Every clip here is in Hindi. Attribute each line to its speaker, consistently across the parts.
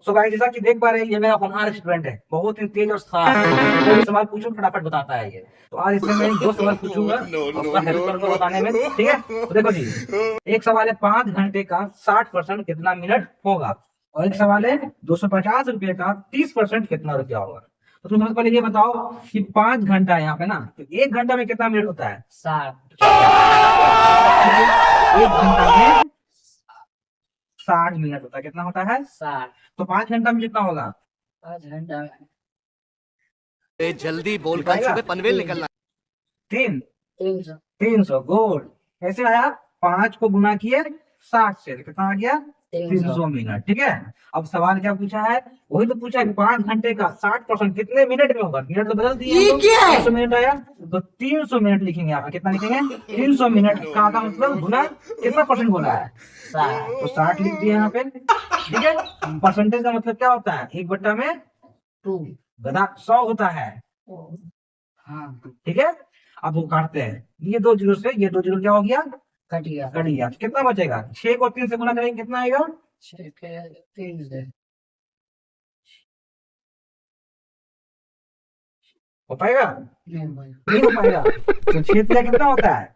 Speaker 1: सो गाइस जैसा कि देख पा रहे हैं ये मेरा होनहार स्टूडेंट है, बहुत ही तेज और शार्प है। कोई भी सवाल पूछो फटाफट बताता है ये। तो आज इससे मैं दो सवाल पूछूंगा और उसका हेल्प करूंगा बताने में, ठीक है। तो देखो जी, एक सवाल है 5 घंटे का 60% कितना मिनट होगा, और एक सवाल है 250 रुपए का 30% कितना रुपया होगा। तो तुम सबसे पहले ये बताओ कि 5 घंटा है यहाँ पे ना, तो 1 घंटा में कितना मिनट होता है?
Speaker 2: 60।
Speaker 1: 1 घंटा में 60 मिनट होता है। कितना होता है?
Speaker 2: 60।
Speaker 1: तो 5 घंटा में कितना होगा?
Speaker 2: 5 घंटा में
Speaker 3: जल्दी बोल
Speaker 1: बताएगा?
Speaker 3: सुबह पनवेल निकलना।
Speaker 2: 300।
Speaker 1: 300 गुड। कैसे आया? 5 को गुना किए 60 से, तो कितना आ गया? 300 मिनट, ठीक है। अब सवाल क्या पूछा है? वही तो पूछा है 5 घंटे का 60% कितने मिनट में होगा। मिनट तो बदल दिए,
Speaker 3: ये क्या है?
Speaker 1: 300 मिनट आया तो 300 मिनट लिखेंगे यहाँ पे। कितना लिखेंगे? 300 मिनट का मतलब गुना कितना परसेंट बोला है?
Speaker 2: 60।
Speaker 1: तो 60 लिख दिए यहाँ पे, ठीक है। परसेंटेज का मतलब क्या होता है? 1 में
Speaker 2: 2।
Speaker 1: गधा 100 होता है,
Speaker 2: हाँ,
Speaker 1: ठीक है। अब वो काटते हैं, ये 2 जीरो से ये 2 जीरो क्या हो गया?
Speaker 2: कट गया।
Speaker 1: कट गया। तो कितना बचेगा? 6 को 3 से गुना करेंगे कितना आएगा?
Speaker 2: 6 के 3 से
Speaker 1: हो पाएगा?
Speaker 2: नहीं भाई।
Speaker 1: नहीं हो पाएगा। तो 6 तिया कितना होता है?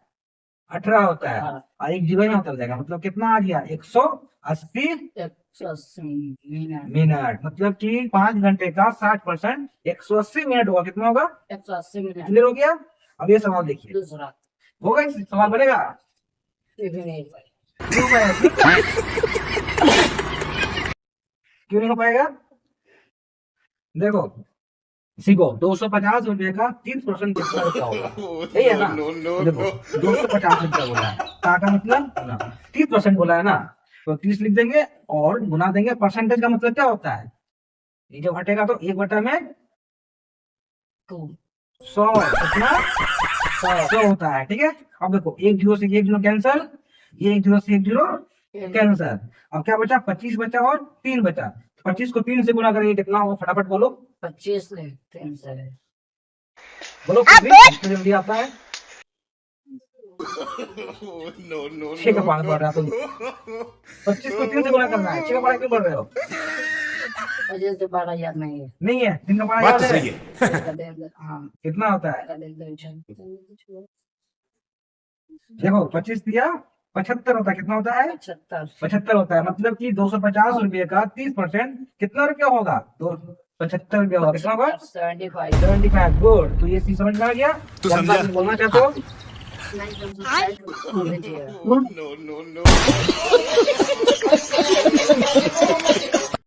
Speaker 1: 18 होता है,
Speaker 2: हाँ।
Speaker 1: और 1 जीरो यहाँ उतर जाएगा, मतलब कितना आ गया? 180
Speaker 2: 180 मिनट।
Speaker 1: मिनट। मतलब कि 5 घंटे का 60% 180 मिनट होगा। कितना होगा?
Speaker 2: 180 मिनट।
Speaker 1: क्लियर हो गया? अब ये सवाल देखिए,
Speaker 2: दूसरा
Speaker 1: होगा इस सवाल बनेगा?
Speaker 2: नहीं भाई।
Speaker 1: क्यों पाएगा? क्यों नहीं हो पाएगा? देखो सीखो, 250 रुपए का 30% कितना रुपया होगा? यही है ना? तो देखो 250 रुपया बोला है, का मतलब 30% बोला है ना, तो 30 लिख देंगे और गुना देंगे। परसेंटेज का मतलब क्या होता है? ये जो घटेगा तो 1 में
Speaker 2: 2।
Speaker 1: 100 कितना? 100 होता है, ठीक है। अब देखो 1 जीरो से 1 जीरो कैंसल, ये 1 जीरो से 1 जीरो कैंसल। अब क्या बचा? 25 बचा और 3 बचा। 25 को 3 से गुना करेंगे कितना होगा? फटाफट बोलो,
Speaker 2: 25 ले 3 से
Speaker 1: बोलो कितनी जल्दी आता है? छह का पाठ पढ़ रहा तुम। 25 को 3 से गुना करना है, 6 का पाठ क्यों पढ़ रहे हो?
Speaker 2: 25 से 12 याद नहीं है।
Speaker 1: नहीं है, 3 का पाठ
Speaker 3: बात
Speaker 1: याद
Speaker 3: तो
Speaker 1: है?
Speaker 3: सही है।
Speaker 2: हाँ,
Speaker 1: कितना होता है? देखो 25 दिया 75 होता है। कितना होता है?
Speaker 2: 75।
Speaker 1: 75 होता है। मतलब कि 250 रुपये का 30% कितना रुपया होगा? तो 75 रुपया होगा। कितना होगा?
Speaker 2: 75।
Speaker 1: 75 गुड। तो ये चीज समझ में आ गया?
Speaker 3: तू
Speaker 1: क्या
Speaker 3: समझा?
Speaker 1: बात बोलना चाहते हो?
Speaker 2: नहीं,
Speaker 3: नो नो नो